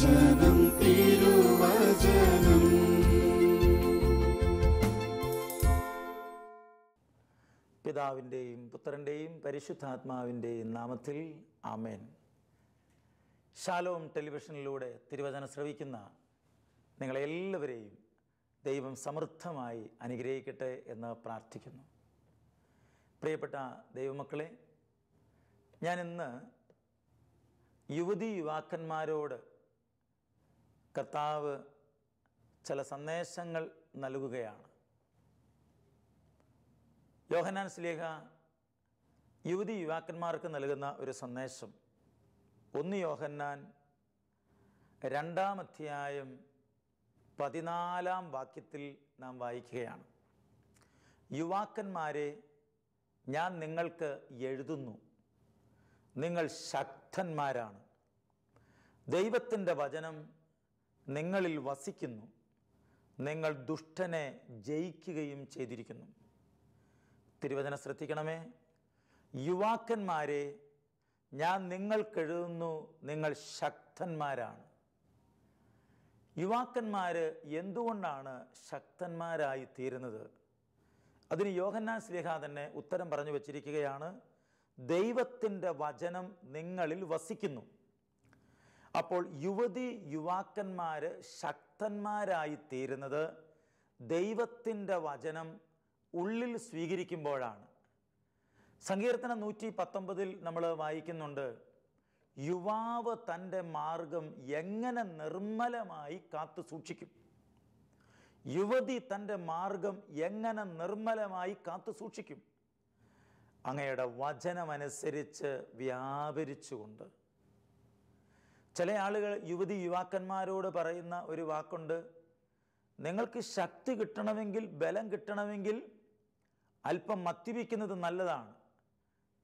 തിരുവചനം തിരുവചനം. പിതാവിൻ്റെയും പുത്രൻ്റെയും പരിശുദ്ധാത്മാവിൻ്റെയും നാമത്തിൽ ആമേൻ. ഷാലോം ടെലിവിഷനിലൂടെ തിരുവചനം ശ്രവിക്കുന്ന നിങ്ങളെല്ലാവരെയും ദൈവം സമൃദ്ധമായി അനുഗ്രഹിക്കട്ടെ എന്ന് പ്രാർത്ഥിക്കുന്നു. പ്രിയപ്പെട്ട ദൈവമക്കളെ, ഞാനിന്ന് യുവതീ-യുവാക്കന്മാരോട് കർത്താവ് ചില സന്ദേശങ്ങൾ നൽകുകയാണ്. യോഹന്നാൻ ശ്ലീഹ യുവതീ-യുവാക്കന്മാർക്ക് നൽകുന്ന ഒരു സന്ദേശം 1 യോഹന്നാൻ 2-ാം അധ്യായം 14-ാം വാക്യത്തിൽ നാം വായിക്കുകയാണ്. യുവാക്കന്മാരെ, ഞാൻ നിങ്ങൾക്ക് എഴുതുന്നു, നിങ്ങൾ ശക്തന്മാരാണ്, ദൈവത്തിൻ്റെ വചനം നിങ്ങളിൽ വസിക്കുന്നു, നിങ്ങൾ ദുഷ്ടനെ ജയിക്കുകയും ചെയ്തിരിക്കുന്നു. തിരുവചനം ശ്രദ്ധിക്കണമേ. യുവാക്കന്മാരെ, ഞാൻ നിങ്ങൾക്കെഴുതുന്നു, നിങ്ങൾ ശക്തന്മാരാണ്. യുവാക്കന്മാർ എന്തുകൊണ്ടാണ് ശക്തന്മാരായി തീരുന്നത്? അതിന് യോഹന്നാൻ ശ്ലീഹ തന്നെ ഉത്തരം പറഞ്ഞു വച്ചിരിക്കുകയാണ്. ദൈവത്തിൻ്റെ വചനം നിങ്ങളിൽ വസിക്കുന്നു. അപ്പോൾ യുവാക്കന്മാർ ശക്തന്മാരായി തീരുന്നത് ദൈവത്തിൻ്റെ വചനം ഉള്ളിൽ സ്വീകരിക്കുമ്പോഴാണ്. സങ്കീർത്തനം 119 നമ്മൾ വായിക്കുന്നുണ്ട്, യുവാവ് തൻ്റെ മാർഗം എങ്ങനെ നിർമ്മലമായി കാത്തു സൂക്ഷിക്കും. യുവതി തൻ്റെ മാർഗം എങ്ങനെ നിർമ്മലമായി കാത്തു സൂക്ഷിക്കും? അങ്ങയുടെ വചനമനുസരിച്ച് വ്യാപരിച്ചുകൊണ്ട്. ചില ആളുകൾ യുവാക്കന്മാരോട് പറയുന്ന ഒരു വാക്കുണ്ട്, നിങ്ങൾക്ക് ശക്തി കിട്ടണമെങ്കിൽ, ബലം കിട്ടണമെങ്കിൽ അല്പം മദ്യപിക്കുന്നത് നല്ലതാണ്,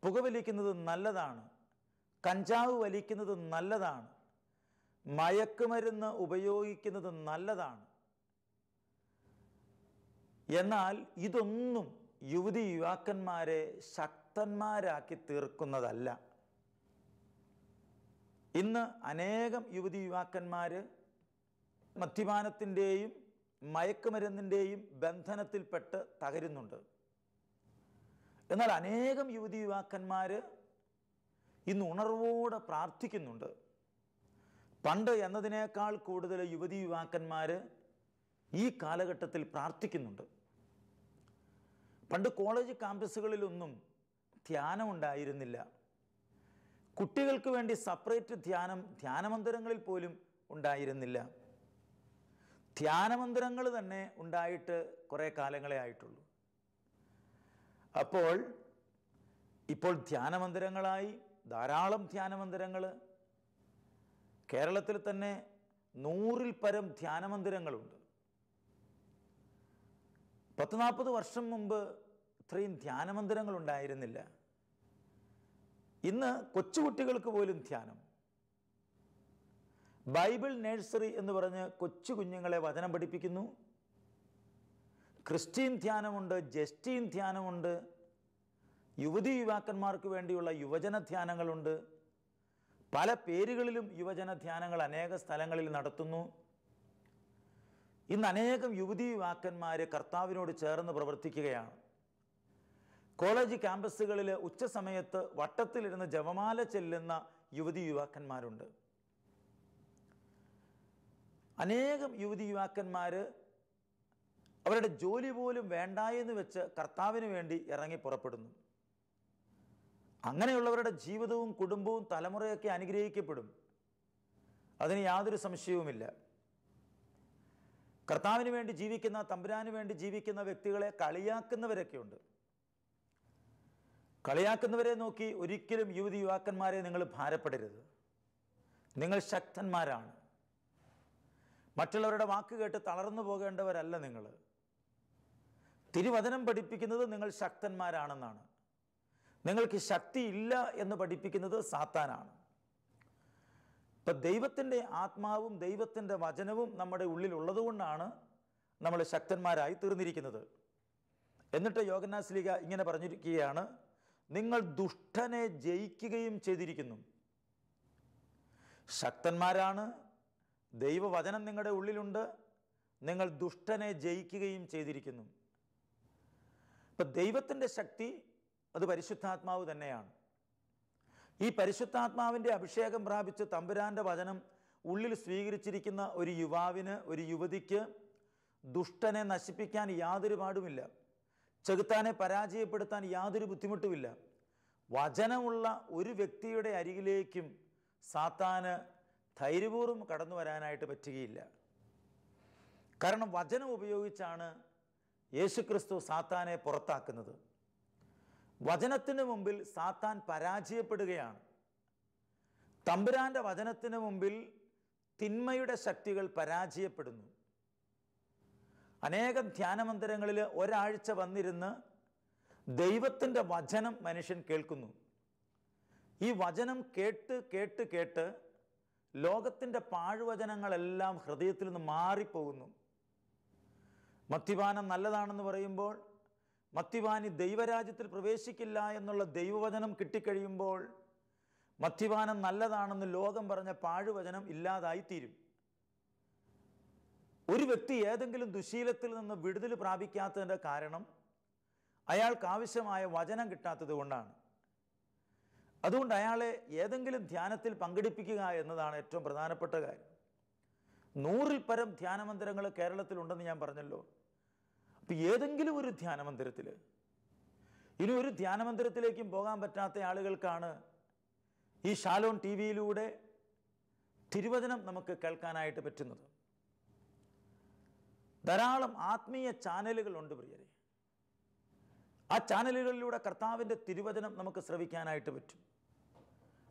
പുകവലിക്കുന്നത് നല്ലതാണ്, കഞ്ചാവ് വലിക്കുന്നത് നല്ലതാണ്, മയക്കുമരുന്ന് ഉപയോഗിക്കുന്നത് നല്ലതാണ്. എന്നാൽ ഇതൊന്നും യുവാക്കന്മാരെ ശക്തന്മാരാക്കി തീർക്കുന്നതല്ല. ഇന്ന് അനേകം യുവാക്കന്മാർ മദ്യപാനത്തിൻ്റെയും മയക്കുമരുന്നിൻ്റെയും ബന്ധനത്തിൽപ്പെട്ട് തകരുന്നുണ്ട്. എന്നാൽ അനേകം യുവാക്കന്മാർ ഇന്ന് ഉണർവോടെ പ്രാർത്ഥിക്കുന്നുണ്ട്. പണ്ട് എന്നതിനേക്കാൾ കൂടുതൽ യുവാക്കന്മാർ ഈ കാലഘട്ടത്തിൽ പ്രാർത്ഥിക്കുന്നുണ്ട്. പണ്ട് കോളേജ് ക്യാമ്പസുകളിലൊന്നും ധ്യാനം ഉണ്ടായിരുന്നില്ല. കുട്ടികൾക്ക് വേണ്ടി സെപ്പറേറ്റ് ധ്യാനമന്ദിരങ്ങളിൽ പോലും ഉണ്ടായിരുന്നില്ല. ധ്യാനമന്ദിരങ്ങൾ തന്നെ ഉണ്ടായിട്ട് കുറേ കാലങ്ങളെ ആയിട്ടുള്ളൂ. ഇപ്പോൾ ധ്യാനമന്ദിരങ്ങളായി ധാരാളം ധ്യാനമന്ദിരങ്ങൾ. കേരളത്തിൽ തന്നെ 100-ൽ പരം ധ്യാനമന്ദിരങ്ങളുണ്ട്. 40 വർഷം മുമ്പ് ഇത്രയും ധ്യാനമന്ദിരങ്ങൾ ഉണ്ടായിരുന്നില്ല. ഇന്ന് കൊച്ചുകുട്ടികൾക്ക് പോലും ധ്യാനം. ബൈബിൾ നഴ്സറി എന്ന് പറഞ്ഞ് കൊച്ചു കുഞ്ഞുങ്ങളെ വചനം പഠിപ്പിക്കുന്നു. ക്രിസ്ത്യൻ ധ്യാനമുണ്ട്, ജസ്റ്റീൻ ധ്യാനമുണ്ട്, യുവാക്കന്മാർക്ക് വേണ്ടിയുള്ള യുവജന ധ്യാനങ്ങളുണ്ട്. പല പേരുകളിലും യുവജന ധ്യാനങ്ങൾ അനേക സ്ഥലങ്ങളിൽ നടത്തുന്നു. ഇന്ന് അനേകം യുവാക്കന്മാർ കർത്താവിനോട് ചേർന്ന് പ്രവർത്തിക്കുകയാണ്. കോളേജ് ക്യാമ്പസുകളിൽ ഉച്ച സമയത്ത് വട്ടത്തിലിരുന്ന് ജപമാല ചെല്ലുന്ന യുവാക്കന്മാരുണ്ട്. അനേകം യുവാക്കന്മാർ അവരുടെ ജോലി പോലും വേണ്ടായെന്ന് വെച്ച് കർത്താവിന് വേണ്ടി ഇറങ്ങി പുറപ്പെടുന്നു. അങ്ങനെയുള്ളവരുടെ ജീവിതവും കുടുംബവും തലമുറയൊക്കെ അനുഗ്രഹിക്കപ്പെടും. അതിന് യാതൊരു സംശയവുമില്ല. കർത്താവിന് വേണ്ടി ജീവിക്കുന്ന, തമ്പുരാന് വേണ്ടി ജീവിക്കുന്ന വ്യക്തികളെ കളിയാക്കുന്നവരൊക്കെയുണ്ട്. കളിയാക്കുന്നവരെ നോക്കി ഒരിക്കലും യുവാക്കന്മാരെ നിങ്ങൾ ഭാരപ്പെടരുത്. നിങ്ങൾ ശക്തന്മാരാണ്. മറ്റുള്ളവരുടെ വാക്ക് കേട്ട് തളർന്നു പോകേണ്ടവരല്ല നിങ്ങൾ. തിരുവചനം പഠിപ്പിക്കുന്നത് നിങ്ങൾ ശക്തന്മാരാണെന്നാണ്. നിങ്ങൾക്ക് ശക്തിയില്ല എന്ന് പഠിപ്പിക്കുന്നത് സാത്താനാണ്. ഇപ്പം ദൈവത്തിൻ്റെ ആത്മാവും ദൈവത്തിൻ്റെ വചനവും നമ്മുടെ ഉള്ളിൽ ഉള്ളതുകൊണ്ടാണ് നമ്മൾ ശക്തന്മാരായി തീർന്നിരിക്കുന്നത്. എന്നിട്ട് യോഹന്നാൻ ശ്ലീഹ ഇങ്ങനെ പറഞ്ഞിരിക്കുകയാണ്, നിങ്ങൾ ദുഷ്ടനെ ജയിക്കുകയും ചെയ്തിരിക്കുന്നു. ശക്തന്മാരാണ്, ദൈവവചനം നിങ്ങളുടെ ഉള്ളിലുണ്ട്, നിങ്ങൾ ദുഷ്ടനെ ജയിക്കുകയും ചെയ്തിരിക്കുന്നു. ഇപ്പം ദൈവത്തിൻ്റെ ശക്തി അത് പരിശുദ്ധാത്മാവ് തന്നെയാണ്. ഈ പരിശുദ്ധാത്മാവിൻ്റെ അഭിഷേകം പ്രാപിച്ച് തമ്പുരാൻ്റെ വചനം ഉള്ളിൽ സ്വീകരിച്ചിരിക്കുന്ന ഒരു യുവാവിന്, ഒരു യുവതിക്ക് ദുഷ്ടനെ നശിപ്പിക്കാൻ യാതൊരു പാടുമില്ല, ചെകുത്താനെ പരാജയപ്പെടുത്താൻ യാതൊരു ബുദ്ധിമുട്ടുമില്ല. വചനമുള്ള ഒരു വ്യക്തിയുടെ അരികിലേക്കും സാത്താന് ധൈര്യപൂർവ്വം കടന്നു വരാനായിട്ട് പറ്റുകയില്ല. കാരണം വചനം ഉപയോഗിച്ചാണ് യേശുക്രിസ്തു സാത്താനെ പുറത്താക്കുന്നത്. വചനത്തിന് മുമ്പിൽ സാത്താൻ പരാജയപ്പെടുകയാണ്. തമ്പുരാൻ്റെ വചനത്തിന് മുമ്പിൽ തിന്മയുടെ ശക്തികൾ പരാജയപ്പെടുന്നു. അനേകം ധ്യാനമന്ദിരങ്ങളിൽ ഒരാഴ്ച വന്നിരുന്ന് ദൈവത്തിൻ്റെ വചനം മനുഷ്യൻ കേൾക്കുന്നു. ഈ വചനം കേട്ട് കേട്ട് കേട്ട് ലോകത്തിൻ്റെ പാഴ്വചനങ്ങളെല്ലാം ഹൃദയത്തിൽ നിന്ന് മാറിപ്പോകുന്നു. മദ്യപാനം നല്ലതാണെന്ന് പറയുമ്പോൾ മദ്യപാനി ദൈവരാജ്യത്തിൽ പ്രവേശിക്കില്ല എന്നുള്ള ദൈവവചനം കിട്ടിക്കഴിയുമ്പോൾ മദ്യപാനം നല്ലതാണെന്ന് ലോകം പറഞ്ഞ പാഴ്വചനം ഇല്ലാതായിത്തീരും. ഒരു വ്യക്തി ഏതെങ്കിലും ദുശീലത്തിൽ നിന്ന് വിടുതൽ പ്രാപിക്കാത്തതിൻ്റെ കാരണം അയാൾക്ക് ആവശ്യമായ വചനം കിട്ടാത്തത് കൊണ്ടാണ്. അതുകൊണ്ട് അയാളെ ഏതെങ്കിലും ധ്യാനത്തിൽ പങ്കെടുപ്പിക്കുക എന്നതാണ് ഏറ്റവും പ്രധാനപ്പെട്ട കാര്യം. 100-ൽ പരം ധ്യാനമന്ദിരങ്ങൾ കേരളത്തിലുണ്ടെന്ന് ഞാൻ പറഞ്ഞല്ലോ. അപ്പം ഏതെങ്കിലും ഒരു ധ്യാനമന്ദിരത്തിൽ, ഇനി ഒരു ധ്യാനമന്ദിരത്തിലേക്കും പോകാൻ പറ്റാത്ത ആളുകൾക്കാണ് ഈ ഷാലോൺ ടി വിയിലൂടെ തിരുവചനം നമുക്ക് കേൾക്കാനായിട്ട് പറ്റുന്നത്. ധാരാളം ആത്മീയ ചാനലുകളുണ്ട് പ്രിയരെ. ആ ചാനലുകളിലൂടെ കർത്താവിൻ്റെ തിരുവചനം നമുക്ക് ശ്രവിക്കാനായിട്ട് പറ്റും.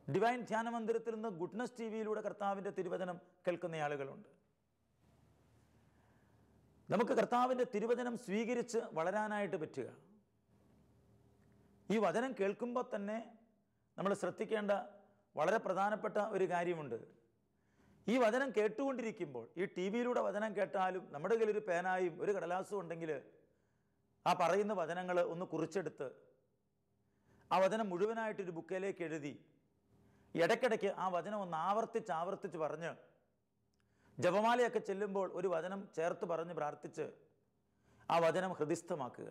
ഡിവൈൻ ധ്യാനമന്ദിരത്തിൽ നിന്ന് ഗുഡ്നസ് ടി വിയിലൂടെ കർത്താവിൻ്റെ തിരുവചനം കേൾക്കുന്ന ആളുകളുണ്ട്. നമുക്ക് കർത്താവിൻ്റെ തിരുവചനം സ്വീകരിച്ച് വളരാനായിട്ട് പറ്റുക. ഈ വചനം കേൾക്കുമ്പോൾ തന്നെ നമ്മൾ ശ്രദ്ധിക്കേണ്ട വളരെ പ്രധാനപ്പെട്ട ഒരു കാര്യമുണ്ട്. ഈ വചനം കേട്ടുകൊണ്ടിരിക്കുമ്പോൾ, ഈ ടി വിയിലൂടെ വചനം കേട്ടാലും നമ്മുടെ കയ്യിൽ ഒരു പേനായും ഒരു കടലാസും ഉണ്ടെങ്കിൽ ആ പറയുന്ന വചനങ്ങൾ ഒന്ന് കുറിച്ചെടുത്ത് ആ വചനം മുഴുവനായിട്ടൊരു ബുക്കിലേക്ക് എഴുതി ഇടയ്ക്കിടയ്ക്ക് ആ വചനം ഒന്ന് ആവർത്തിച്ച് പറഞ്ഞ് ജപമാലയൊക്കെ ചെല്ലുമ്പോൾ ഒരു വചനം ചേർത്ത് പറഞ്ഞ് പ്രാർത്ഥിച്ച് ആ വചനം ഹൃദിസ്ഥമാക്കുക.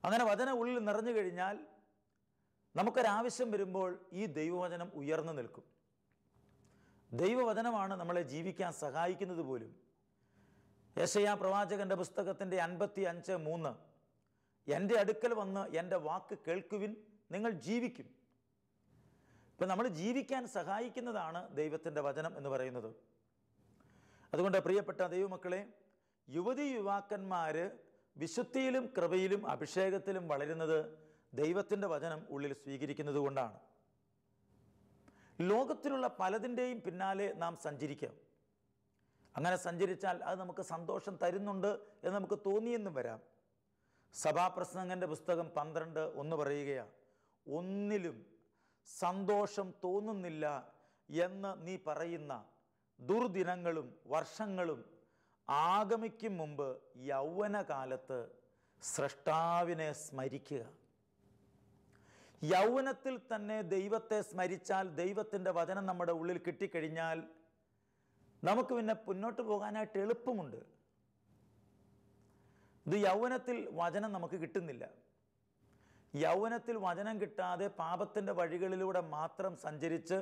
അങ്ങനെ വചനം ഉള്ളിൽ നിറഞ്ഞു കഴിഞ്ഞാൽ നമുക്കൊരാവശ്യം വരുമ്പോൾ ഈ ദൈവവചനം ഉയർന്നു നിൽക്കും. ദൈവവചനമാണ് നമ്മളെ ജീവിക്കാൻ സഹായിക്കുന്നത് പോലും. യെശയ്യാ പ്രവാചകന്റെ പുസ്തകത്തിൻ്റെ 55:3 എൻ്റെ അടുക്കൽ വന്ന് എൻ്റെ വാക്ക് കേൾക്കുവിൻ, നിങ്ങൾ ജീവിക്കും. ഇപ്പം നമ്മൾ ജീവിക്കാൻ സഹായിക്കുന്നതാണ് ദൈവത്തിൻ്റെ വചനം എന്ന് പറയുന്നത്. അതുകൊണ്ട് പ്രിയപ്പെട്ട ദൈവമക്കളെ, യുവതി യുവാക്കന്മാർ വിശുദ്ധിയിലും കൃപയിലും അഭിഷേകത്തിലും വളരുന്നത് ദൈവത്തിൻ്റെ വചനം ഉള്ളിൽ സ്വീകരിക്കുന്നത് കൊണ്ടാണ്. ലോകത്തിലുള്ള പലതിൻ്റെയും പിന്നാലെ നാം സഞ്ചരിക്കാം. അങ്ങനെ സഞ്ചരിച്ചാൽ അത് നമുക്ക് സന്തോഷം തരുന്നുണ്ട് എന്ന് നമുക്ക് തോന്നിയെന്നും വരാം. സഭാപ്രസംഗൻ്റെ പുസ്തകം 12:1 പറയുകയാണ്, ഒന്നിലും സന്തോഷം തോന്നുന്നില്ല എന്ന് നീ പറയുന്ന ദുർദിനങ്ങളും വർഷങ്ങളും ആഗമിക്കും മുമ്പ് യൗവനകാലത്ത് സ്രഷ്ടാവിനെ സ്മരിക്കുക. യൗവനത്തിൽ തന്നെ ദൈവത്തെ സ്മരിച്ചാൽ, ദൈവത്തിൻ്റെ വചനം നമ്മുടെ ഉള്ളിൽ കിട്ടിക്കഴിഞ്ഞാൽ നമുക്ക് പിന്നെ മുന്നോട്ട് പോകാനായിട്ട് എളുപ്പമുണ്ട്. ഇത് യൗവനത്തിൽ വചനം നമുക്ക് കിട്ടുന്നില്ല. യൗവനത്തിൽ വചനം കിട്ടാതെ പാപത്തിൻ്റെ വഴികളിലൂടെ മാത്രം സഞ്ചരിച്ച്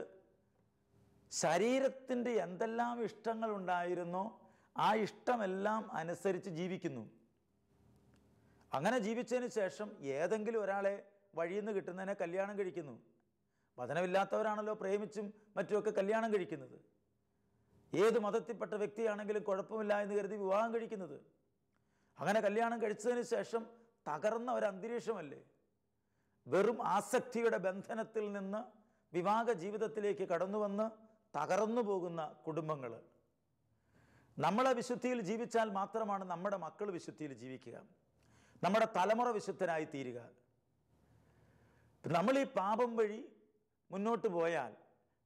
ശരീരത്തിൻ്റെ എന്തെല്ലാം ഇഷ്ടങ്ങളുണ്ടായിരുന്നോ ആ ഇഷ്ടമെല്ലാം അനുസരിച്ച് ജീവിക്കുന്നു. അങ്ങനെ ജീവിച്ചതിന് ശേഷം ഏതെങ്കിലും ഒരാളെ വഴിയിൽ നിന്ന് കിട്ടുന്നതിനെ കല്യാണം കഴിക്കുന്നു. വചനമില്ലാത്തവരാണല്ലോ പ്രേമിച്ചും മറ്റുമൊക്കെ കല്യാണം കഴിക്കുന്നത്. ഏത് മതത്തിൽപ്പെട്ട വ്യക്തിയാണെങ്കിലും കുഴപ്പമില്ല എന്ന് കരുതി വിവാഹം കഴിക്കുന്നത്. അങ്ങനെ കല്യാണം കഴിച്ചതിന് ശേഷം തകർന്ന ഒരു അന്തരീക്ഷമല്ലേ. വെറും ആസക്തിയുടെ ബന്ധനത്തിൽ നിന്ന് വിവാഹ ജീവിതത്തിലേക്ക് കടന്നു വന്ന് തകർന്നു പോകുന്ന കുടുംബങ്ങൾ. നമ്മളെ വിശുദ്ധിയിൽ ജീവിച്ചാൽ മാത്രമാണ് നമ്മുടെ മക്കൾ വിശുദ്ധിയിൽ ജീവിക്കുക, നമ്മുടെ തലമുറ വിശുദ്ധരായി തീരുക. നമ്മൾ ഈ പാപം വഴി മുന്നോട്ട് പോയാൽ,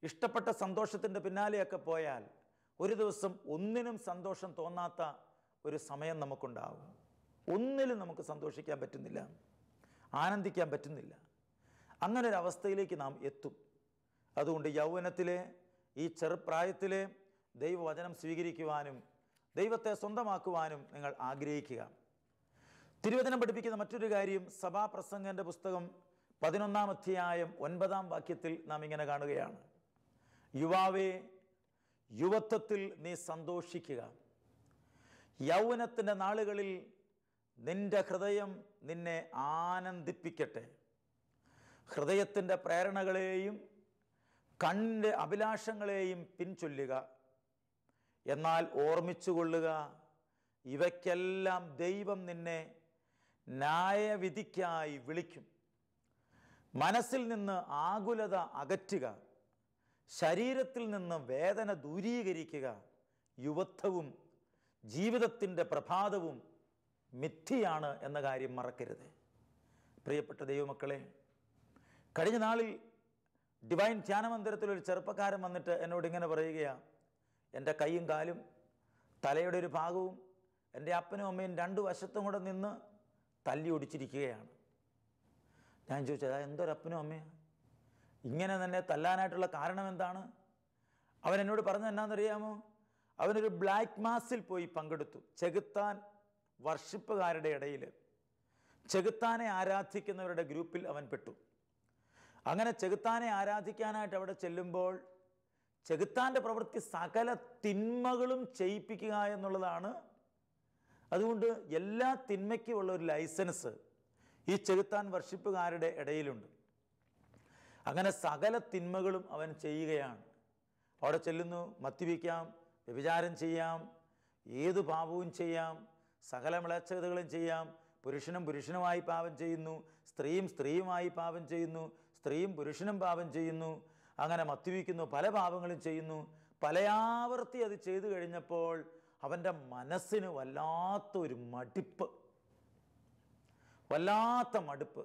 ഇഷ്ടപ്പെട്ട സന്തോഷത്തിൻ്റെ പിന്നാലെയൊക്കെ പോയാൽ, ഒരു ദിവസം ഒന്നിനും സന്തോഷം തോന്നാത്ത ഒരു സമയം നമുക്കുണ്ടാവും. ഒന്നിലും നമുക്ക് സന്തോഷിക്കാൻ പറ്റുന്നില്ല, ആനന്ദിക്കാൻ പറ്റുന്നില്ല. അങ്ങനെ ഒരു അവസ്ഥയിലേക്ക് നാം എത്തും. അതുകൊണ്ട് യൗവനത്തിലെ ഈ ചെറുപ്രായത്തിലെ ദൈവവചനം സ്വീകരിക്കുവാനും ദൈവത്തെ സ്വന്തമാക്കുവാനും നിങ്ങൾ ആഗ്രഹിക്കുക. തിരുവചനം പഠിപ്പിക്കുന്ന മറ്റൊരു കാര്യം സഭാപ്രസംഗൻ്റെ പുസ്തകം 11-ാം അധ്യായം 9-ാം വാക്യത്തിൽ നാം ഇങ്ങനെ കാണുകയാണ്. യുവാവേ, യുവത്വത്തിൽ നീ സന്തോഷിക്കുക. യൗവനത്തിൻ്റെ നാളുകളിൽ നിന്റെ ഹൃദയം നിന്നെ ആനന്ദിപ്പിക്കട്ടെ. ഹൃദയത്തിൻ്റെ പ്രേരണകളെയും കണ്ണിൻ്റെ അഭിലാഷങ്ങളെയും പിൻചൊല്ലുക. എന്നാൽ ഓർമ്മിച്ചുകൊള്ളുക, ഇവയ്ക്കെല്ലാം ദൈവം നിന്നെ ന്യായവിധിക്കായി വിളിക്കും. മനസ്സിൽ നിന്ന് ആകുലത അകറ്റുക, ശരീരത്തിൽ നിന്ന് വേദന ദൂരീകരിക്കുക. യുവത്വവും ജീവിതത്തിൻ്റെ പ്രഭാതവും മിഥ്യയാണ് എന്ന കാര്യം മറക്കരുത്. പ്രിയപ്പെട്ട ദൈവമക്കളെ, കഴിഞ്ഞ നാളിൽ ഡിവൈൻ ധ്യാനമന്ദിരത്തിലൊരു ചെറുപ്പക്കാരൻ വന്നിട്ട് എന്നോട് ഇങ്ങനെ പറയുകയാണ്, എൻ്റെ കൈയും കാലും തലയുടെ ഒരു ഭാഗവും എൻ്റെ അപ്പനും അമ്മയും 2 വശത്തും കൂടെ നിന്ന് തല്ലി ഒടിച്ചിരിക്കുകയാണ്. ഞാൻ ചോദിച്ചത്, എന്തൊരപ്പനും അമ്മയാണ് ഇങ്ങനെ തന്നെ തല്ലാനായിട്ടുള്ള കാരണം എന്താണ്? അവൻ എന്നോട് പറഞ്ഞത് എന്നാണെന്നറിയാമോ? അവനൊരു ബ്ലാക്ക് മാസിൽ പോയി പങ്കെടുത്തു. ചെകുത്താൻ വർഷിപ്പുകാരുടെ ഇടയിൽ ചെകുത്താനെ ആരാധിക്കുന്നവരുടെ ഗ്രൂപ്പിൽ അവൻ പെട്ടു. അങ്ങനെ ചെകുത്താനെ ആരാധിക്കാനായിട്ട് അവിടെ ചെല്ലുമ്പോൾ ചെകുത്താൻ്റെ പ്രവൃത്തി സകല തിന്മകളും ചെയ്യിപ്പിക്കുക എന്നുള്ളതാണ്. അതുകൊണ്ട് എല്ലാ തിന്മയ്ക്കുമുള്ള ഒരു ലൈസൻസ് ഈ ചെകുത്താൻ വർഷിപ്പുകാരുടെ ഇടയിലുണ്ട്. അങ്ങനെ സകല തിന്മകളും അവൻ ചെയ്യുകയാണ്. അവിടെ ചെല്ലുന്നു, മദ്യപിക്കാം, വ്യഭിചാരം ചെയ്യാം, ഏതു പാപവും ചെയ്യാം, സകല മ്ലേച്ഛതകളും ചെയ്യാം. പുരുഷനും പുരുഷനുമായി പാപം ചെയ്യുന്നു, സ്ത്രീയും സ്ത്രീയുമായി പാപം ചെയ്യുന്നു, സ്ത്രീയും പുരുഷനും പാപം ചെയ്യുന്നു. അങ്ങനെ മദ്യപിക്കുന്നു, പല പാപങ്ങളും ചെയ്യുന്നു. പലയാവർത്തി അത് ചെയ്തു കഴിഞ്ഞപ്പോൾ അവൻ്റെ മനസ്സിന് വല്ലാത്തൊരു മടുപ്പ്, വല്ലാത്ത മടുപ്പ്.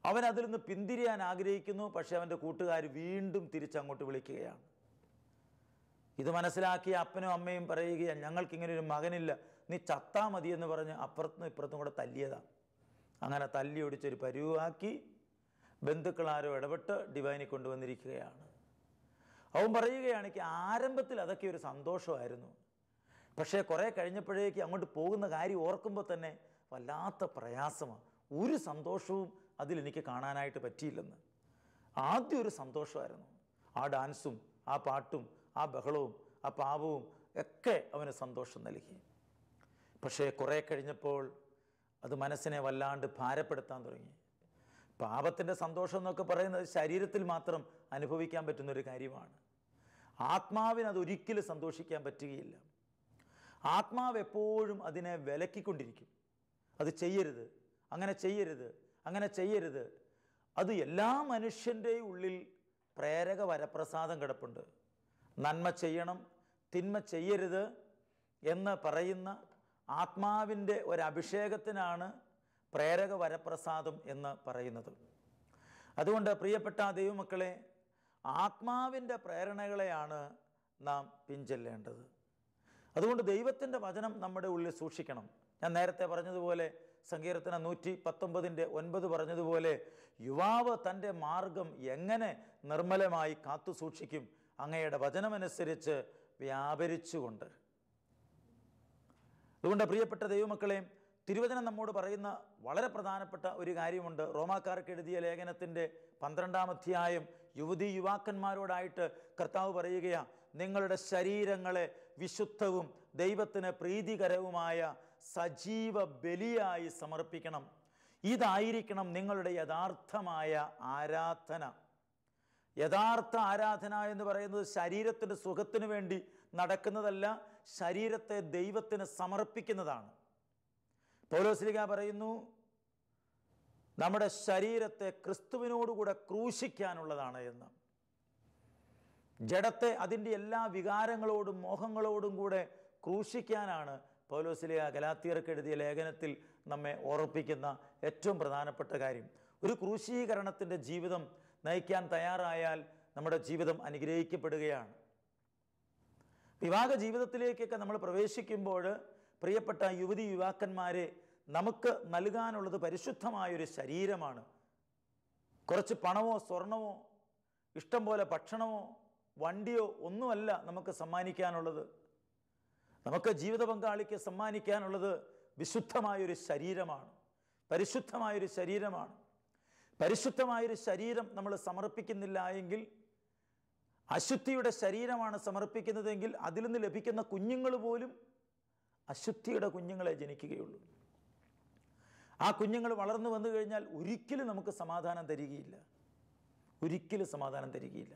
അവൻ അതിൽ നിന്ന് പിന്തിരിയാൻ ആഗ്രഹിക്കുന്നു. പക്ഷെ അവൻ്റെ കൂട്ടുകാർ വീണ്ടും തിരിച്ചങ്ങോട്ട് വിളിക്കുകയാണ്. ഇത് മനസ്സിലാക്കിയ അപ്പനും അമ്മയും പറയുകയാണ്, ഞങ്ങൾക്കിങ്ങനെ ഒരു മകനില്ല, നീ ചത്താ മതി എന്ന് പറഞ്ഞ് അപ്പുറത്തും ഇപ്പുറത്തും കൂടെ തല്ലിയതാണ്. അങ്ങനെ തല്ലി ഒടിച്ചൊരു പരുവാക്കി ബന്ധുക്കളാരോ ഇടപെട്ട് ഡിവൈനി കൊണ്ടുവന്നിരിക്കുകയാണ്. അവൻ പറയുകയാണ്, എനിക്ക് ആരംഭത്തിൽ അതൊക്കെ ഒരു സന്തോഷമായിരുന്നു, പക്ഷേ കുറേ കഴിഞ്ഞപ്പോഴേക്ക് അങ്ങോട്ട് പോകുന്ന കാര്യം ഓർക്കുമ്പോൾ തന്നെ വല്ലാത്ത പ്രയാസമാണ്. ഒരു സന്തോഷവും അതിലെനിക്ക് കാണാനായിട്ട് പറ്റിയില്ലെന്ന്. ആദ്യം ഒരു സന്തോഷമായിരുന്നു, ആ ഡാൻസും ആ പാട്ടും ആ ബഹളവും ആ പാപവും ഒക്കെ അവന് സന്തോഷം നൽകി. പക്ഷേ കുറേ കഴിഞ്ഞപ്പോൾ അത് മനസ്സിനെ വല്ലാണ്ട് ഭാരപ്പെടുത്താൻ തുടങ്ങി. പാപത്തിൻ്റെ സന്തോഷം എന്നൊക്കെ പറയുന്നത് ശരീരത്തിൽ മാത്രം അനുഭവിക്കാൻ പറ്റുന്നൊരു കാര്യമാണ്. ആത്മാവിന് അതൊരിക്കലും സന്തോഷിക്കാൻ പറ്റുകയില്ല. ആത്മാവ് എപ്പോഴും അതിനെ വിലക്കിക്കൊണ്ടിരിക്കും. അത് ചെയ്യരുത്, അങ്ങനെ ചെയ്യരുത്, അങ്ങനെ ചെയ്യരുത്. അത് എല്ലാ മനുഷ്യൻ്റെയും ഉള്ളിൽ പ്രേരക വരപ്രസാദം കിടപ്പുണ്ട്. നന്മ ചെയ്യണം, തിന്മ ചെയ്യരുത് എന്ന് പറയുന്ന ആത്മാവിൻ്റെ ഒരഭിഷേകത്തിനാണ് പ്രേരക വരപ്രസാദം എന്ന് പറയുന്നത്. അതുകൊണ്ട് പ്രിയപ്പെട്ട ദൈവമക്കളെ, ആത്മാവിൻ്റെ പ്രേരണകളെയാണ് നാം പിൻചെല്ലേണ്ടത്. അതുകൊണ്ട് ദൈവത്തിൻ്റെ വചനം നമ്മുടെ ഉള്ളിൽ സൂക്ഷിക്കണം. ഞാൻ നേരത്തെ പറഞ്ഞതുപോലെ സങ്കീർത്തനം 119:9 പറഞ്ഞതുപോലെ, യുവാവ് തൻ്റെ മാർഗം എങ്ങനെ നിർമ്മലമായി കാത്തു സൂക്ഷിക്കും? അങ്ങയുടെ വചനമനുസരിച്ച് വ്യാപരിച്ചുകൊണ്ട്. അതുകൊണ്ട് പ്രിയപ്പെട്ട ദൈവമക്കളെ, തിരുവചനം നമ്മോട് പറയുന്ന വളരെ പ്രധാനപ്പെട്ട ഒരു കാര്യമുണ്ട്. റോമാക്കാർക്ക് എഴുതിയ ലേഖനത്തിൻ്റെ 12-ാം അധ്യായം യുവതി യുവാക്കന്മാരോടായിട്ട് കർത്താവ് പറയുകയാണ്, നിങ്ങളുടെ ശരീരങ്ങളെ വിശുദ്ധവും ദൈവത്തിന് പ്രീതികരവുമായ സജീവ ബലിയായി സമർപ്പിക്കണം. ഇതായിരിക്കണം നിങ്ങളുടെ യഥാർത്ഥമായ ആരാധന. യഥാർത്ഥ ആരാധന എന്ന് പറയുന്നത് ശരീരത്തിൻ്റെ സുഖത്തിന് വേണ്ടി നടക്കുന്നതല്ല, ശരീരത്തെ ദൈവത്തിന് സമർപ്പിക്കുന്നതാണ്. പൗലോസ്ലീഹ പറയുന്നു, നമ്മുടെ ശരീരത്തെ ക്രിസ്തുവിനോടുകൂടെ ക്രൂശിക്കാനുള്ളതാണ് എന്ന്. ജഡത്തെ അതിൻ്റെ എല്ലാ വികാരങ്ങളോടും മോഹങ്ങളോടും കൂടെ ക്രൂശിക്കാനാണ് പൗലോസ്ലീഹ ഗലാത്യർക്ക് എഴുതിയ ലേഖനത്തിൽ നമ്മെ ഓർപ്പിക്കുന്ന ഏറ്റവും പ്രധാനപ്പെട്ട കാര്യം. ഒരു ക്രൂശീകരണത്തിൻ്റെ ജീവിതം നയിക്കാൻ തയ്യാറായാൽ നമ്മുടെ ജീവിതം അനുഗ്രഹിക്കപ്പെടുകയാണ്. വിവാഹ ജീവിതത്തിലേക്കൊക്കെ നമ്മൾ പ്രവേശിക്കുമ്പോൾ പ്രിയപ്പെട്ട യുവതി യുവാക്കന്മാരെ, നമുക്ക് നൽകാനുള്ളത് പരിശുദ്ധമായൊരു ശരീരമാണ്. കുറച്ച് പണമോ സ്വർണമോ ഇഷ്ടം പോലെ ഭക്ഷണമോ വണ്ടിയോ ഒന്നുമല്ല നമുക്ക് സമ്മാനിക്കാനുള്ളത്. നമുക്ക് ജീവിത പങ്കാളിക്ക് സമ്മാനിക്കാനുള്ളത് വിശുദ്ധമായൊരു ശരീരമാണ്, പരിശുദ്ധമായൊരു ശരീരമാണ്. പരിശുദ്ധമായൊരു ശരീരം നമ്മൾ സമർപ്പിക്കുന്നില്ല എങ്കിൽ, അശുദ്ധിയുടെ ശരീരമാണ് സമർപ്പിക്കുന്നതെങ്കിൽ അതിൽ നിന്ന് ലഭിക്കുന്ന കുഞ്ഞുങ്ങൾ പോലും അശുദ്ധിയുടെ കുഞ്ഞുങ്ങളെ ജനിക്കുകയുള്ളൂ. ആ കുഞ്ഞുങ്ങൾ വളർന്നു വന്നു കഴിഞ്ഞാൽ ഒരിക്കലും നമുക്ക് സമാധാനം തരികയില്ല, ഒരിക്കലും സമാധാനം തരികയില്ല.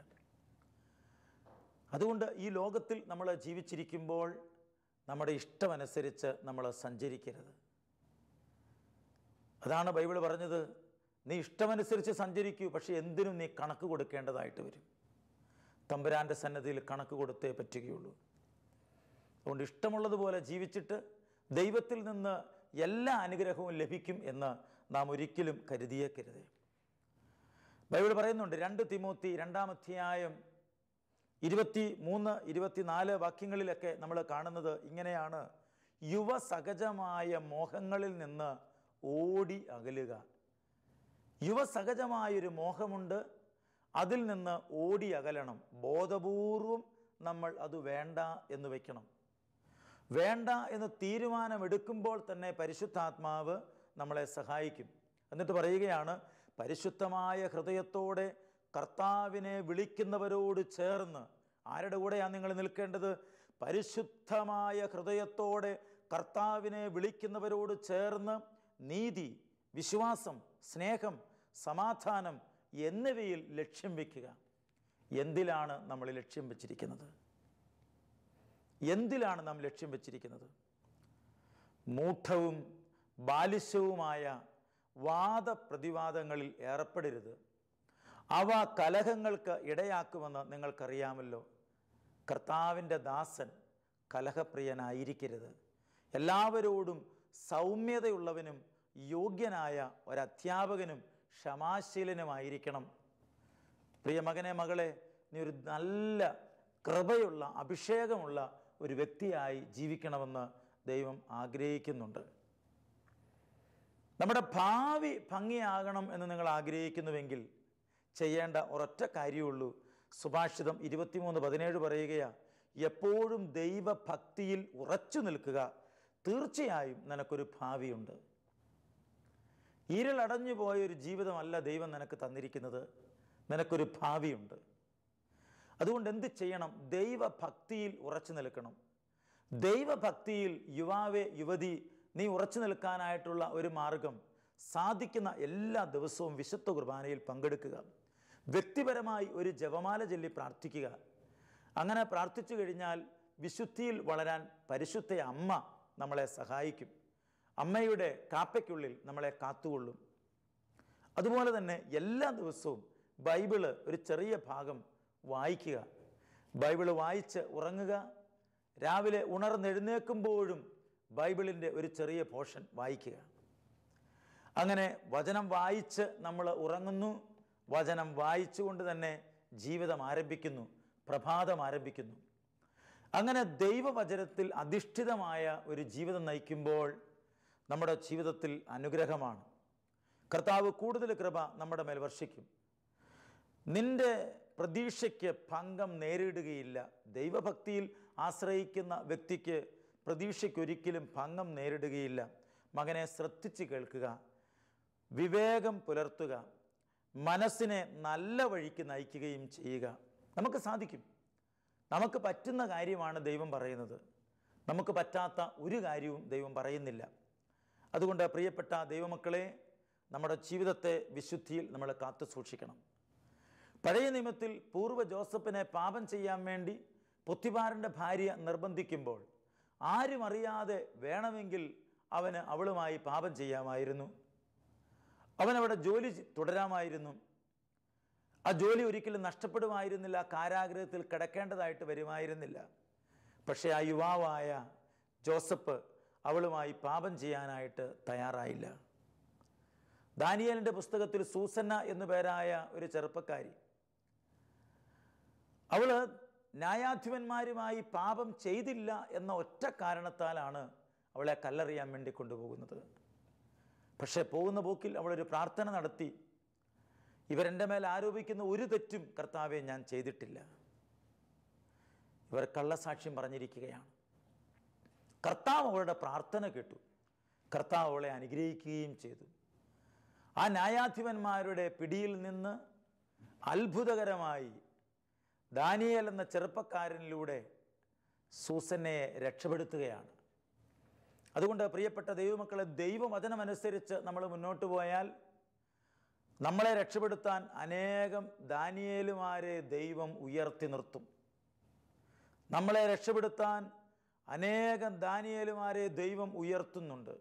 അതുകൊണ്ട് ഈ ലോകത്തിൽ നമ്മൾ ജീവിച്ചിരിക്കുമ്പോൾ നമ്മുടെ ഇഷ്ടമനുസരിച്ച് നമ്മൾ സഞ്ചരിക്കരുത്. അതാണ് ബൈബിൾ പറഞ്ഞത്, നീ ഇഷ്ടമനുസരിച്ച് സഞ്ചരിക്കൂ, പക്ഷെ എന്തിനും നീ കണക്ക് കൊടുക്കേണ്ടതായിട്ട് വരും. തമ്പുരാൻ്റെ സന്നദ്ധിയിൽ കണക്ക് കൊടുത്തേ പറ്റുകയുള്ളൂ. അതുകൊണ്ട് ഇഷ്ടമുള്ളതുപോലെ ജീവിച്ചിട്ട് ദൈവത്തിൽ നിന്ന് എല്ലാ അനുഗ്രഹവും ലഭിക്കും എന്ന് നാം ഒരിക്കലും കരുതിയേക്കരുത്. ബൈബിൾ പറയുന്നുണ്ട്, 2 തിമോത്തി 2-ാം അധ്യായം 23-24 വാക്യങ്ങളിലൊക്കെ നമ്മൾ കാണുന്നത് ഇങ്ങനെയാണ്: യുവസഹജമായ മോഹങ്ങളിൽ നിന്ന് ഓടി അകലുക. യുവസഹജമായൊരു മോഹമുണ്ട്, അതിൽ നിന്ന് ഓടി അകലണം. ബോധപൂർവം നമ്മൾ അത് വേണ്ട എന്ന് വയ്ക്കണം. വേണ്ട എന്ന് തീരുമാനമെടുക്കുമ്പോൾ തന്നെ പരിശുദ്ധാത്മാവ് നമ്മളെ സഹായിക്കും. എന്നിട്ട് പറയുകയാണ്, പരിശുദ്ധമായ ഹൃദയത്തോടെ കർത്താവിനെ വിളിക്കുന്നവരോട് ചേർന്ന്. ആരുടെ കൂടെയാണ് നിങ്ങൾ നിൽക്കേണ്ടത്? പരിശുദ്ധമായ ഹൃദയത്തോടെ കർത്താവിനെ വിളിക്കുന്നവരോട് ചേർന്ന് നീതി, വിശ്വാസം, സ്നേഹം, സമാധാനം എന്നിവയിൽ ലക്ഷ്യം വയ്ക്കുക. എന്തിലാണ് നമ്മൾ ലക്ഷ്യം വെച്ചിരിക്കുന്നത്? എന്തിലാണ് നാം ലക്ഷ്യം വെച്ചിരിക്കുന്നത്? മൂഢവും ബാലിശവുമായ വാദപ്രതിവാദങ്ങളിൽ ഏർപ്പെടരുത്. അവ കലഹങ്ങൾക്ക് ഇടയാക്കുമെന്ന് നിങ്ങൾക്കറിയാമല്ലോ. കർത്താവിൻ്റെ ദാസൻ കലഹപ്രിയനായിരിക്കരുത്. എല്ലാവരോടും സൗമ്യതയുള്ളവനും യോഗ്യനായ ഒരധ്യാപകനും ക്ഷമാശീലനുമായിരിക്കണം. പ്രിയ മകനെ, മകളെ, നീ ഒരു നല്ല കൃപയുള്ള അഭിഷേകമുള്ള ഒരു വ്യക്തിയായി ജീവിക്കണമെന്ന് ദൈവം ആഗ്രഹിക്കുന്നുണ്ട്. നമ്മുടെ ഭാവി ഭംഗിയാകണം എന്ന് നിങ്ങൾ ആഗ്രഹിക്കുന്നുവെങ്കിൽ ചെയ്യേണ്ട ഒരൊറ്റ കാര്യമുള്ളൂ. സുഭാഷിതം 23:17 പറയുകയാണ്, എപ്പോഴും ദൈവഭക്തിയിൽ ഉറച്ചു നിൽക്കുക, തീർച്ചയായും നിനക്കൊരു ഭാവിയുണ്ട്. ഇരുളടഞ്ഞു പോയൊരു ജീവിതമല്ല ദൈവം നിനക്ക് തന്നിരിക്കുന്നത്, നിനക്കൊരു ഭാവിയുണ്ട്. അതുകൊണ്ട് എന്ത് ചെയ്യണം? ദൈവഭക്തിയിൽ ഉറച്ചു നിൽക്കണം. ദൈവഭക്തിയിൽ യുവാവേ, യുവതി, നീ ഉറച്ചു നിൽക്കാനായിട്ടുള്ള ഒരു മാർഗം, സാധിക്കുന്ന എല്ലാ ദിവസവും വിശുദ്ധ കുർബാനയിൽ പങ്കെടുക്കുക. വ്യക്തിപരമായി ഒരു ജപമാല ചൊല്ലി പ്രാർത്ഥിക്കുക. അങ്ങനെ പ്രാർത്ഥിച്ചു കഴിഞ്ഞാൽ വിശുദ്ധിയിൽ വളരാൻ പരിശുദ്ധ അമ്മ നമ്മളെ സഹായിക്കും. അമ്മയുടെ കാപ്പയ്ക്കുള്ളിൽ നമ്മളെ കാത്തുകൊള്ളും. അതുപോലെ തന്നെ എല്ലാ ദിവസവും ബൈബിള് ഒരു ചെറിയ ഭാഗം വായിക്കുക. ബൈബിള് വായിച്ച് ഉറങ്ങുക. രാവിലെ ഉണർന്നെഴുന്നേൽക്കുമ്പോഴും ബൈബിളിൻ്റെ ഒരു ചെറിയ പോർഷൻ വായിക്കുക. അങ്ങനെ വചനം വായിച്ച് നമ്മൾ ഉറങ്ങുന്നു. വചനം വായിച്ചുകൊണ്ട് തന്നെ ജീവിതം ആരംഭിക്കുന്നു, പ്രഭാതം ആരംഭിക്കുന്നു. അങ്ങനെ ദൈവവചനത്തിൽ അധിഷ്ഠിതമായ ഒരു ജീവിതം നയിക്കുമ്പോൾ നമ്മുടെ ജീവിതത്തിൽ അനുഗ്രഹമാണ്. കർത്താവ് കൂടുതൽ കൃപ നമ്മുടെ മേൽ വർഷിക്കും. നിന്റെ പ്രതീക്ഷയ്ക്ക് ഭംഗം നേരിടുകയില്ല. ദൈവഭക്തിയിൽ ആശ്രയിക്കുന്ന വ്യക്തിക്ക് പ്രതീക്ഷയ്ക്കൊരിക്കലും ഭംഗം നേരിടുകയില്ല. മകനെ, ശ്രദ്ധിച്ച് കേൾക്കുക, വിവേകം പുലർത്തുക, മനസ്സിനെ നല്ല വഴിക്ക് നയിക്കുകയും ചെയ്യുക. നമുക്ക് സാധിക്കും. നമുക്ക് പറ്റുന്ന കാര്യമാണ് ദൈവം പറയുന്നത്. നമുക്ക് പറ്റാത്ത ഒരു കാര്യവും ദൈവം പറയുന്നില്ല. അതുകൊണ്ട് പ്രിയപ്പെട്ട ദൈവമക്കളെ, നമ്മുടെ ജീവിതത്തെ വിശുദ്ധിയിൽ നമ്മൾ കാത്തു സൂക്ഷിക്കണം. പഴയ നിയമത്തിൽ പൂർവ്വ ജോസഫിനെ പാപം ചെയ്യാൻ വേണ്ടി പൊത്തിഫാറിൻ്റെ ഭാര്യ നിർബന്ധിക്കുമ്പോൾ ആരും അറിയാതെ വേണമെങ്കിൽ അവന് അവളുമായി പാപം ചെയ്യാമായിരുന്നു. അവനവിടെ ജോലി തുടരാമായിരുന്നു. ആ ജോലി ഒരിക്കലും നഷ്ടപ്പെടുമായിരുന്നില്ല. കാരാഗൃഹത്തിൽ കിടക്കേണ്ടതായിട്ട് വരുമായിരുന്നില്ല. പക്ഷേ ആ യുവാവായ ജോസഫ് അവളുമായി പാപം ചെയ്യാനായിട്ട് തയ്യാറായില്ല. ദാനിയേലിൻ്റെ പുസ്തകത്തിൽ സൂസന്ന എന്നു പേരായ ഒരു ചെറുപ്പക്കാരി, അവള് ന്യായാധിപന്മാരുമായി പാപം ചെയ്തില്ല എന്ന ഒറ്റ കാരണത്താലാണ് അവളെ കല്ലെറിയാൻ വേണ്ടി കൊണ്ടുപോകുന്നത്. പക്ഷേ പോകുന്ന പോക്കിൽ അവളൊരു പ്രാർത്ഥന നടത്തി, ഇവരെൻ്റെ മേൽ ആരോപിക്കുന്ന ഒരു തെറ്റും കർത്താവെ ഞാൻ ചെയ്തിട്ടില്ല. ഇവർ കള്ളസാക്ഷ്യം പറഞ്ഞിരിക്കുകയാണ്. കർത്താവ് അവളുടെ പ്രാർത്ഥന കേട്ടു. കർത്താവ് അവളെ അനുഗ്രഹിക്കുകയും ചെയ്തു. ആ ന്യായാധിപന്മാരുടെ പിടിയിൽ നിന്ന് അത്ഭുതകരമായി ദാനിയേൽ എന്ന ചെറുപ്പക്കാരനിലൂടെ സൂസന്നയെ രക്ഷപ്പെടുത്തുകയാണ്. അതുകൊണ്ട് പ്രിയപ്പെട്ട ദൈവമക്കളെ, ദൈവവചനമനുസരിച്ച് നമ്മൾ മുന്നോട്ട് പോയാൽ നമ്മളെ രക്ഷപ്പെടുത്താൻ അനേകം ദാനിയേലുമാരെ ദൈവം ഉയർത്തി നിർത്തും. നമ്മളെ രക്ഷപ്പെടുത്താൻ അനേകം ദാനിയേലുമാരെ ദൈവം ഉയർത്തുന്നുണ്ട്.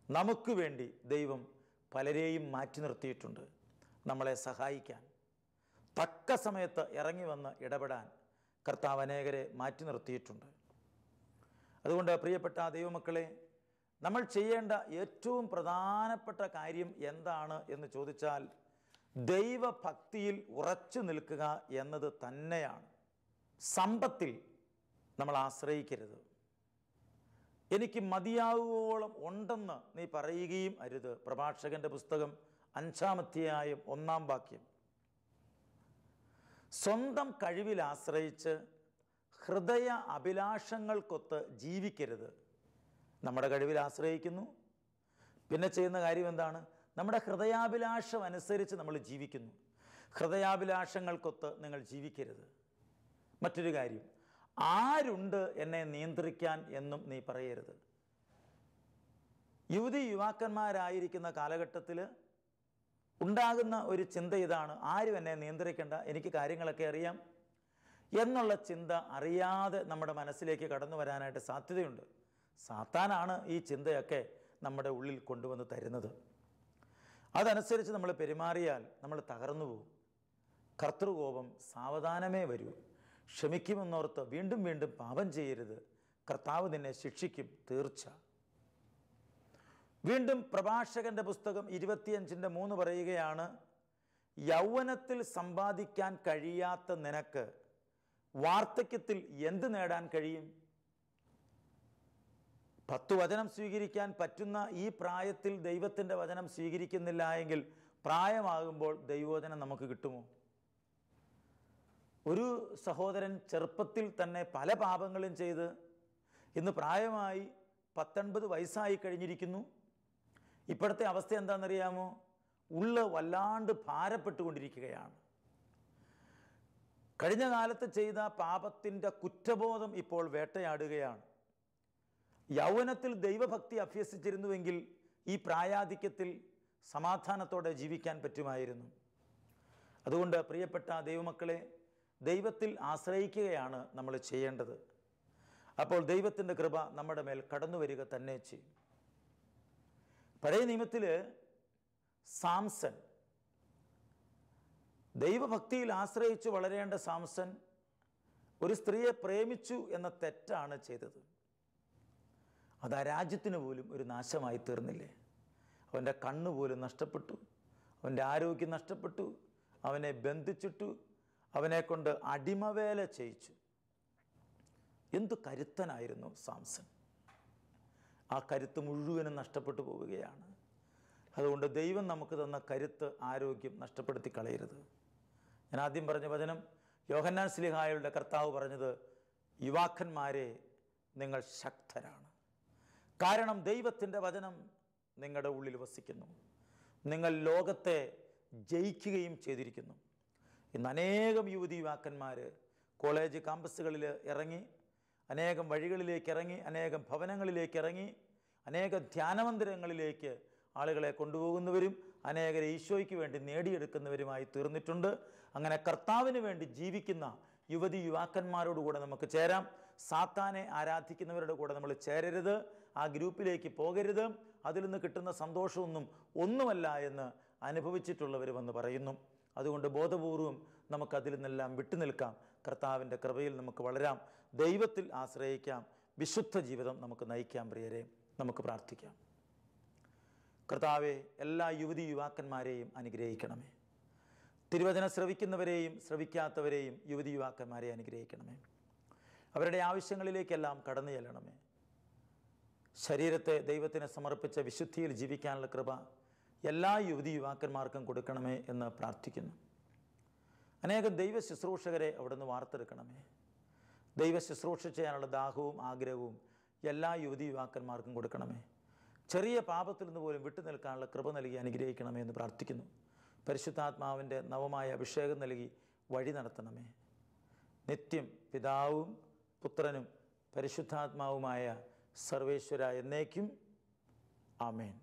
നമുക്ക് വേണ്ടി ദൈവം പലരെയും മാറ്റി നിർത്തിയിട്ടുണ്ട് നമ്മളെ സഹായിക്കാൻ. തക്ക സമയത്ത് ഇറങ്ങി വന്ന് ഇടപെടാൻ കർത്താവ് അനേകരെ മാറ്റി നിർത്തിയിട്ടുണ്ട്. അതുകൊണ്ട് പ്രിയപ്പെട്ട ദൈവമക്കളെ, നമ്മൾ ചെയ്യേണ്ട ഏറ്റവും പ്രധാനപ്പെട്ട കാര്യം എന്താണ് എന്ന് ചോദിച്ചാൽ ദൈവഭക്തിയിൽ ഉറച്ചു നിൽക്കുക എന്നത് തന്നെയാണ്. സമ്പത്തിൽ നമ്മൾ ആശ്രയിക്കരുത്. എനിക്ക് മതിയാവുവോളം ഉണ്ടെന്ന് നീ പറയുകയും അരുത്. പ്രഭാഷകന്റെ പുസ്തകം 5-ാം അധ്യായം 1-ാം വാക്യം. സ്വന്തം കഴിവിൽ ആശ്രയിച്ച് ഹൃദയ അഭിലാഷങ്ങൾക്കൊത്ത് ജീവിക്കരുത്. നമ്മുടെ കഴിവിൽ ആശ്രയിക്കുന്നു, പിന്നെ ചെയ്യുന്ന കാര്യം എന്താണ്? നമ്മുടെ ഹൃദയാഭിലാഷം അനുസരിച്ച് നമ്മൾ ജീവിക്കുന്നു. ഹൃദയാഭിലാഷങ്ങൾക്കൊത്ത് നിങ്ങൾ ജീവിക്കരുത്. മറ്റൊരു കാര്യം, ആരുണ്ട് എന്നെ നിയന്ത്രിക്കാൻ എന്നും നീ പറയരുത്. യുവാക്കന്മാരായിരിക്കുന്ന കാലഘട്ടത്തിൽ ഉണ്ടാകുന്ന ഒരു ചിന്ത ഇതാണ്: ആരും എന്നെ നിയന്ത്രിക്കേണ്ട, എനിക്ക് കാര്യങ്ങളൊക്കെ അറിയാം എന്നുള്ള ചിന്ത അറിയാതെ നമ്മുടെ മനസ്സിലേക്ക് കടന്നു വരാനായിട്ട് സാധ്യതയുണ്ട്. സാത്താനാണ് ഈ ചിന്തയൊക്കെ നമ്മുടെ ഉള്ളിൽ കൊണ്ടുവന്ന് തരുന്നത്. അതനുസരിച്ച് നമ്മൾ പെരുമാറിയാൽ നമ്മൾ തകർന്നു പോകും. കർത്തൃകോപം സാവധാനമേ വരൂ. ക്ഷമിക്കുമെന്നോർത്ത് വീണ്ടും വീണ്ടും പാപം ചെയ്യരുത്. കർത്താവ് നിന്നെ ശിക്ഷിക്കും, തീർച്ച. വീണ്ടും പ്രഭാഷകന്റെ പുസ്തകം 25:3 പറയുകയാണ്: യൗവനത്തിൽ സമ്പാദിക്കാൻ കഴിയാത്ത നിനക്ക് വാർദ്ധക്യത്തിൽ എന്ത് നേടാൻ കഴിയും? 10 വചനം സ്വീകരിക്കാൻ പറ്റുന്ന ഈ പ്രായത്തിൽ ദൈവത്തിൻ്റെ വചനം സ്വീകരിക്കുന്നില്ല എങ്കിൽ പ്രായമാകുമ്പോൾ ദൈവവചനം നമുക്ക് കിട്ടുമോ? ഒരു സഹോദരൻ ചെറുപ്പത്തിൽ തന്നെ പല പാപങ്ങളും ചെയ്ത് ഇന്ന് പ്രായമായി 19 വയസ്സായി കഴിഞ്ഞിരിക്കുന്നു. ഇപ്പോഴത്തെ അവസ്ഥ എന്താണെന്നറിയാമോ? വല്ലാണ്ട് ഭാരപ്പെട്ടുകൊണ്ടിരിക്കുകയാണ്. കഴിഞ്ഞ കാലത്ത് ചെയ്ത പാപത്തിൻ്റെ കുറ്റബോധം ഇപ്പോൾ വേട്ടയാടുകയാണ്. യൗവനത്തിൽ ദൈവഭക്തി അഭ്യസിച്ചിരുന്നുവെങ്കിൽ ഈ പ്രായാധിക്യത്തിൽ സമാധാനത്തോടെ ജീവിക്കാൻ പറ്റുമായിരുന്നു. അതുകൊണ്ട് പ്രിയപ്പെട്ട ദൈവമക്കളെ, ദൈവത്തിൽ ആശ്രയിക്കുകയാണ് നമ്മൾ ചെയ്യേണ്ടത്. അപ്പോൾ ദൈവത്തിൻ്റെ കൃപ നമ്മുടെ മേൽ കടന്നു വരിക തന്നെ ചെയ്യും. പഴയ നിയമത്തിൽ സാംസൺ, ദൈവഭക്തിയിൽ ആശ്രയിച്ചു വളരേണ്ട സാംസൺ ഒരു സ്ത്രീയെ പ്രേമിച്ചു എന്ന തെറ്റാണ് ചെയ്തത്. അത് ആ രാജ്യത്തിന് പോലും ഒരു നാശമായി തീർന്നില്ലേ? അവൻ്റെ കണ്ണുപോലും നഷ്ടപ്പെട്ടു, അവൻ്റെ ആരോഗ്യം നഷ്ടപ്പെട്ടു, അവനെ ബന്ധിച്ചിട്ടു, അവനെ കൊണ്ട് അടിമവേല ചെയ്യിച്ചു. എന്തു കരുത്തനായിരുന്നു സാംസൺ! ആ കരുത്ത് മുഴുവനും നഷ്ടപ്പെട്ടു പോവുകയാണ്. അതുകൊണ്ട് ദൈവം നമുക്ക് തന്ന കരുത്ത്, ആരോഗ്യം നഷ്ടപ്പെടുത്തി കളയരുത്. ഞാൻ ആദ്യം പറഞ്ഞ വചനം യോഹന്നാൻ ശ്ലീഹായുടെ കർത്താവ് പറഞ്ഞത്: യുവാക്കന്മാരെ, നിങ്ങൾ ശക്തരാണ്, കാരണം ദൈവത്തിൻ്റെ വചനം നിങ്ങളുടെ ഉള്ളിൽ വസിക്കുന്നു. നിങ്ങൾ ലോകത്തെ ജയിക്കുകയും ചെയ്തിരിക്കുന്നു. ഇന്ന് അനേകം യുവാക്കന്മാർ കോളേജ് ക്യാമ്പസുകളിൽ ഇറങ്ങി, അനേകം വഴികളിലേക്ക് ഇറങ്ങി, അനേകം ഭവനങ്ങളിലേക്ക് ഇറങ്ങി, അനേകം ധ്യാനമന്ദിരങ്ങളിലേക്ക് ആളുകളെ കൊണ്ടുപോകുന്നവരും അനേകരെ ഈശോയ്ക്ക് വേണ്ടി നേടിയെടുക്കുന്നവരുമായി തീർന്നിട്ടുണ്ട്. അങ്ങനെ കർത്താവിന് വേണ്ടി ജീവിക്കുന്ന യുവാക്കന്മാരോടുകൂടെ നമുക്ക് ചേരാം. സാത്താനെ ആരാധിക്കുന്നവരുടെ കൂടെ നമ്മൾ ചേരരുത്, ആ ഗ്രൂപ്പിലേക്ക് പോകരുത്. അതിൽ നിന്ന് കിട്ടുന്ന ഒന്നുമല്ല എന്ന് അനുഭവിച്ചിട്ടുള്ളവർ വന്ന് പറയുന്നു. അതുകൊണ്ട് ബോധപൂർവം നമുക്കതിൽ നിന്നെല്ലാം വിട്ടുനിൽക്കാം. കർത്താവിൻ്റെ കൃപയിൽ നമുക്ക് വളരാം, ദൈവത്തിൽ ആശ്രയിക്കാം, വിശുദ്ധ ജീവിതം നമുക്ക് നയിക്കാം. പ്രിയരെ, നമുക്ക് പ്രാർത്ഥിക്കാം. കർത്താവെ, എല്ലാ യുവാക്കന്മാരെയും അനുഗ്രഹിക്കണമേ. തിരുവചനം ശ്രവിക്കുന്നവരെയും ശ്രവിക്കാത്തവരെയും യുവാക്കന്മാരെ അനുഗ്രഹിക്കണമേ. അവരുടെ ആവശ്യങ്ങളിലേക്കെല്ലാം കടന്നു ചെല്ലണമേ. ശരീരത്തെ ദൈവത്തിന് സമർപ്പിച്ച വിശുദ്ധിയിൽ ജീവിക്കാനുള്ള കൃപ എല്ലാ യുവാക്കന്മാർക്കും കൊടുക്കണമേ എന്ന് പ്രാർത്ഥിക്കുന്നു. അനേകം ദൈവ ശുശ്രൂഷകരെ അവിടുന്ന് വാർത്തെടുക്കണമേ. ദൈവ ശുശ്രൂഷ ചെയ്യാനുള്ള ദാഹവും ആഗ്രഹവും എല്ലാ യുവതി യുവാക്കന്മാർക്കും കൊടുക്കണമേ. ചെറിയ പാപത്തിൽ നിന്ന് പോലും വിട്ടു നിൽക്കാനുള്ള കൃപ നൽകി അനുഗ്രഹിക്കണമേ എന്ന് പ്രാർത്ഥിക്കുന്നു. പരിശുദ്ധാത്മാവിൻ്റെ നവമായ അഭിഷേകം നൽകി വഴി നടത്തണമേ. നിത്യം പിതാവും പുത്രനും പരിശുദ്ധാത്മാവുമായ സർവേശ്വര എന്നേക്കും ആമേൻ.